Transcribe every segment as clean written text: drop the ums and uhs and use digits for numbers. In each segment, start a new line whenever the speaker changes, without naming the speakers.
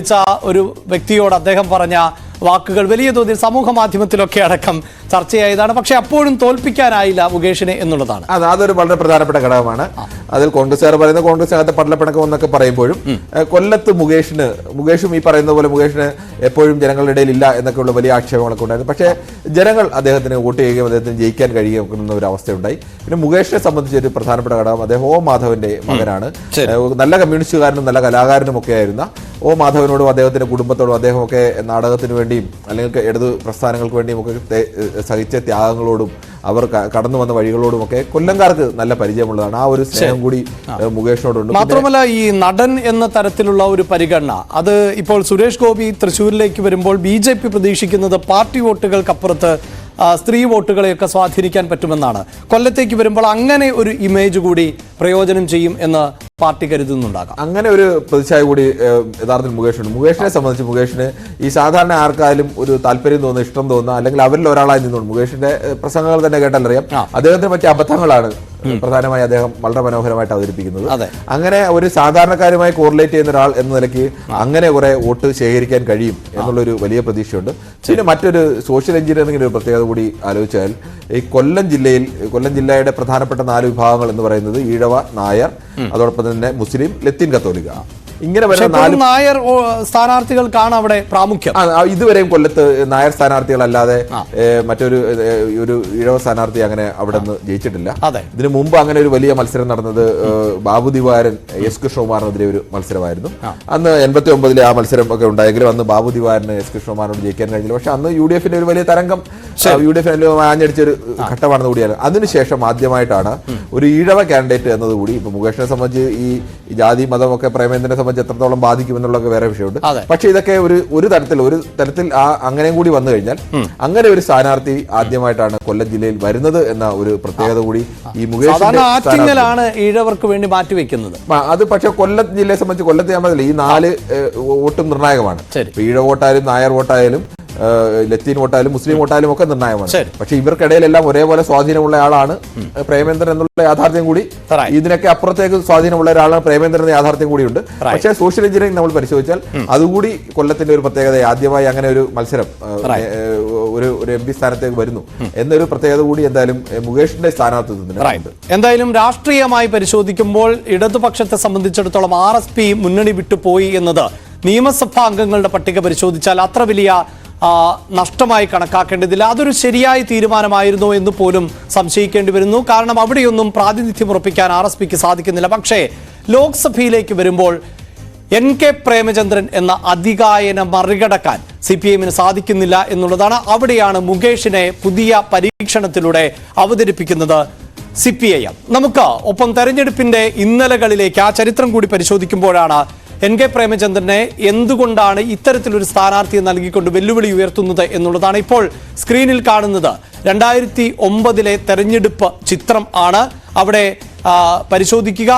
മത്സരിച്ച ഒരു വ്യക്തിയോട് അദ്ദേഹം പറഞ്ഞ വാക്കുകൾ വലിയ തോതിൽ സമൂഹ മാധ്യമത്തിലൊക്കെ അടക്കം ചർച്ചയായതാണ്. പക്ഷെ അപ്പോഴും തോൽപ്പിക്കാനായില്ല മുകേഷിനെ എന്നുള്ളതാണ്.
അതൊരു വളരെ പ്രധാനപ്പെട്ട ഘടകമാണ്. അതിൽ കോൺഗ്രസ്സുകാർ പറയുന്നത് കോൺഗ്രസിനകത്ത് പടലപ്പിണക്കം എന്നൊക്കെ പറയുമ്പോഴും കൊല്ലത്ത് മുകേഷും ഈ പറയുന്ന പോലെ മുകേഷിന് എപ്പോഴും ജനങ്ങളുടെ ഇടയിൽ ഇല്ല എന്നൊക്കെയുള്ള വലിയ ആക്ഷേപങ്ങളൊക്കെ ഉണ്ടായിരുന്നു. പക്ഷേ ജനങ്ങൾ അദ്ദേഹത്തിന് വോട്ട് ചെയ്യുകയും അദ്ദേഹത്തിന് ജയിക്കാൻ കഴിയുന്ന ഒരു അവസ്ഥയുണ്ടായി. പിന്നെ മുകേഷിനെ സംബന്ധിച്ച് ഒരു പ്രധാനപ്പെട്ട ഘടകം അദ്ദേഹം ഒ മാധവന്റെ മകനാണ്. നല്ല കമ്മ്യൂണിസ്റ്റുകാരനും നല്ല കലാകാരനും ഒക്കെ ആയിരുന്ന ഒ മാധവനോടും അദ്ദേഹത്തിന്റെ കുടുംബത്തോടും അദ്ദേഹമൊക്കെ നാടകത്തിന് വേണ്ടിയും അല്ലെങ്കിൽ ഇടതു പ്രസ്ഥാനങ്ങൾക്ക് വേണ്ടിയും ഒക്കെ സഹിച്ച ത്യാഗങ്ങളോടും അവർ കടന്നു വന്ന വഴികളോടുമൊക്കെ കൊല്ലംകാർക്ക് നല്ല പരിചയമുള്ളതാണ്. ആ ഒരു സ്നേഹം കൂടി മുകേഷിനോടുണ്ട്.
മാത്രമല്ല ഈ നടൻ എന്ന തരത്തിലുള്ള ഒരു പരിഗണന അത് ഇപ്പോൾ സുരേഷ് ഗോപി തൃശ്ശൂരിലേക്ക് വരുമ്പോൾ BJP പ്രതീക്ഷിക്കുന്നത് പാർട്ടി വോട്ടുകൾക്കപ്പുറത്ത് സ്ത്രീ വോട്ടുകളെയൊക്കെ സ്വാധീനിക്കാൻ പറ്റുമെന്നാണ്. കൊല്ലത്തേക്ക് വരുമ്പോൾ അങ്ങനെ ഒരു ഇമേജ് കൂടി പ്രയോജനം ചെയ്യും എന്ന് പാർട്ടി കരുതുന്നുണ്ടാകാം.
അങ്ങനെ ഒരു പ്രതിച്ഛായ കൂടി യഥാർത്ഥത്തിൽ മുകേഷിനുണ്ട്. മുകേഷിനെ സംബന്ധിച്ച് മുകേഷിന് ഈ സാധാരണ ആർക്കായാലും ഒരു താല്പര്യം തോന്നുന്ന, ഇഷ്ടം തോന്നുന്ന, അല്ലെങ്കിൽ അവരിൽ ഒരാളായി നിന്നുകൊണ്ട് മുകേഷിന്റെ പ്രസംഗങ്ങൾ തന്നെ കേട്ടാലറിയാം അദ്ദേഹത്തിന് പറ്റിയ അബദ്ധങ്ങളാണ് പ്രധാനമായി അദ്ദേഹം വളരെ മനോഹരമായിട്ട് അവതരിപ്പിക്കുന്നത്. അങ്ങനെ ഒരു സാധാരണക്കാരുമായി കോറിലേറ്റ് ചെയ്യുന്ന ഒരാൾ എന്ന നിലയ്ക്ക് അങ്ങനെ കുറെ വോട്ട് ശേഖരിക്കാൻ കഴിയും എന്നുള്ളൊരു വലിയ പ്രതീക്ഷയുണ്ട്. പിന്നെ മറ്റൊരു സോഷ്യൽ എഞ്ചിനീയറിംഗിന്റെ ഒരു പ്രത്യേകത കൂടി ആലോചിച്ചാൽ ഈ കൊല്ലം ജില്ലയുടെ പ്രധാനപ്പെട്ട 4 വിഭാഗങ്ങൾ എന്ന് പറയുന്നത് ഈഴവ, നായർ, അതോടൊപ്പം തന്നെ മുസ്ലിം, ലത്തീൻ കത്തോലിക്ക, ഇങ്ങനെ വരുന്ന 4
നായർ സ്ഥാനാർത്ഥികൾക്കാണ് അവിടെ പ്രാമുഖ്യം.
ഇതുവരെയും കൊല്ലത്ത് നായർ സ്ഥാനാർത്ഥികളല്ലാതെ മറ്റൊരു ഇഴവ സ്ഥാനാർത്ഥി അങ്ങനെ അവിടെ നിന്ന് ജയിച്ചിട്ടില്ല. ഇതിനു മുമ്പ് അങ്ങനെ ഒരു വലിയ മത്സരം നടന്നത് ബാബു ദിവാരൻ എസ് കൃഷ്ണകുമാറിനെതിരെ ഒരു മത്സരമായിരുന്നു. അന്ന് 89-ലെ ആ മത്സരം ഒക്കെ ഉണ്ടായെങ്കിലും അന്ന് ബാബു ദിവാരന് എസ് കൃഷ്ണകുമാറിനോട് ജയിക്കാൻ കഴിഞ്ഞില്ല. പക്ഷെ അന്ന് UDF-ന്റെ ഒരു വലിയ തരംഗം UDF ആഞ്ഞടിച്ചൊരു ഘട്ടമാണെന്ന് കൂടിയാണ്. അതിനുശേഷം ആദ്യമായിട്ടാണ് ഒരു ഈഴവ കാൻഡിഡേറ്റ് എന്നതുകൂടി ഇപ്പൊ മുകേഷിനെ സംബന്ധിച്ച് ഈ ജാതി മതമൊക്കെ പ്രേമേന്ദ്രനെ സംബന്ധിച്ച് എത്രത്തോളം ബാധിക്കുമെന്നുള്ളതൊക്കെ വേറെ വിഷയമുണ്ട്. പക്ഷെ ഇതൊക്കെ ഒരു തരത്തിൽ അങ്ങനെയും കൂടി വന്നു കഴിഞ്ഞാൽ അങ്ങനെ ഒരു സ്ഥാനാർത്ഥി ആദ്യമായിട്ടാണ് കൊല്ലം ജില്ലയിൽ വരുന്നത് എന്ന ഒരു പ്രത്യേകത കൂടി ഈ
മുകേഷിലാണ് ഈഴവർക്ക് വേണ്ടി മാറ്റിവെക്കുന്നത്.
അത് പക്ഷെ കൊല്ലം ജില്ലയെ സംബന്ധിച്ച് കൊല്ലത്ത് ഞാൻ പറഞ്ഞില്ല, ഈ 4 വോട്ടും നിർണായകമാണ്. ഈഴ വോട്ടായാലും നായർ വോട്ടായാലും ലത്തീൻ വോട്ടായാലും മുസ്ലിം വോട്ടായാലും ഒക്കെ നിർണായകമാണ്. പക്ഷെ ഇവർക്കിടയിലെല്ലാം ഒരേപോലെ സ്വാധീനമുള്ള ആളാണ് പ്രേമേന്ദ്രൻ എന്നുള്ള യാഥാർത്ഥ്യം കൂടി, ഇതിനൊക്കെ അപ്പുറത്തേക്ക് സ്വാധീനമുള്ള ഒരാളാണ് പ്രേമേന്ദ്രൻ എന്ന യാഥാർത്ഥ്യം കൂടിയുണ്ട്. പക്ഷേ സോഷ്യൽ എഞ്ചിനീയറിംഗ് നമ്മൾ പരിശോധിച്ചാൽ അതുകൂടി കൊല്ലത്തിന്റെ ഒരു പ്രത്യേകത. ആദ്യമായി അങ്ങനെ ഒരു മത്സരം ഒരു MP സ്ഥാനത്തേക്ക് വരുന്നു എന്നൊരു പ്രത്യേകത കൂടി എന്തായാലും മുകേഷിന്റെ സ്ഥാനാർത്ഥിത്വത്തിന്.
എന്തായാലും രാഷ്ട്രീയമായി പരിശോധിക്കുമ്പോൾ ഇടതുപക്ഷത്തെ സംബന്ധിച്ചിടത്തോളം RSP മുന്നണി വിട്ടുപോയി എന്നത് നിയമസഭാ അംഗങ്ങളുടെ പട്ടിക പരിശോധിച്ചാൽ അത്ര വലിയ നഷ്ടമായി കണക്കാക്കേണ്ടതില്ല. അതൊരു ശരിയായ തീരുമാനമായിരുന്നോ എന്ന് പോലും സംശയിക്കേണ്ടി വരുന്നു. കാരണം അവിടെയൊന്നും പ്രാതിനിധ്യം ഉറപ്പിക്കാൻ RSPക്ക് സാധിക്കുന്നില്ല. പക്ഷേ ലോക്സഭയിലേക്ക് വരുമ്പോൾ NK പ്രേമചന്ദ്രൻ എന്ന അധികായനെ മറികടക്കാൻ CPIM-ന് സാധിക്കുന്നില്ല എന്നുള്ളതാണ്. അവിടെയാണ് മുകേഷിനെ പുതിയ പരീക്ഷണത്തിലൂടെ അവതരിപ്പിക്കുന്നത് CPIM. നമുക്ക് ഒപ്പം തെരഞ്ഞെടുപ്പിന്റെ ഇന്നലകളിലേക്ക് ആ ചരിത്രം കൂടി പരിശോധിക്കുമ്പോഴാണ് NK പ്രേമചന്ദ്രനെ എന്തുകൊണ്ടാണ് ഇത്തരത്തിലൊരു സ്ഥാനാർത്ഥിയെ നൽകിക്കൊണ്ട് വെല്ലുവിളി ഉയർത്തുന്നത് എന്നുള്ളതാണ് ഇപ്പോൾ സ്ക്രീനിൽ കാണുന്നത്. 2009-ലെ തെരഞ്ഞെടുപ്പ് ചിത്രം ആണ്. അവിടെ പരിശോധിക്കുക.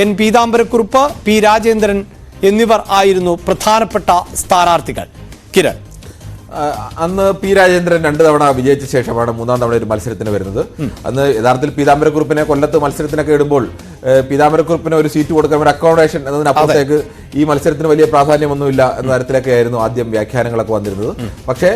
N പീതാംബരക്കുറുപ്പ്, P രാജേന്ദ്രൻ എന്നിവർ ആയിരുന്നു പ്രധാനപ്പെട്ട സ്ഥാനാർത്ഥികൾ. കിരൺ,
അന്ന് P രാജേന്ദ്രൻ 2 തവണ വിജയിച്ച ശേഷമാണ് 3-ാം തവണ ഒരു മത്സരത്തിന് വരുന്നത്. അന്ന് യഥാർത്ഥത്തിൽ പീതാംബരക്കുറുപ്പിനെ കൊല്ലത്ത് മത്സരത്തിനൊക്കെ ഇടുമ്പോൾ പീതാംബരക്കുറുപ്പിന് ഒരു സീറ്റ് കൊടുക്കാൻ ഒരു അക്കോമഡേഷൻ എന്നതിനപ്പുറത്തേക്ക് ഈ മത്സരത്തിന് വലിയ പ്രാധാന്യമൊന്നുമില്ല എന്ന തരത്തിലൊക്കെ ആയിരുന്നു ആദ്യം വ്യാഖ്യാനങ്ങളൊക്കെ വന്നിരുന്നത്. പക്ഷേ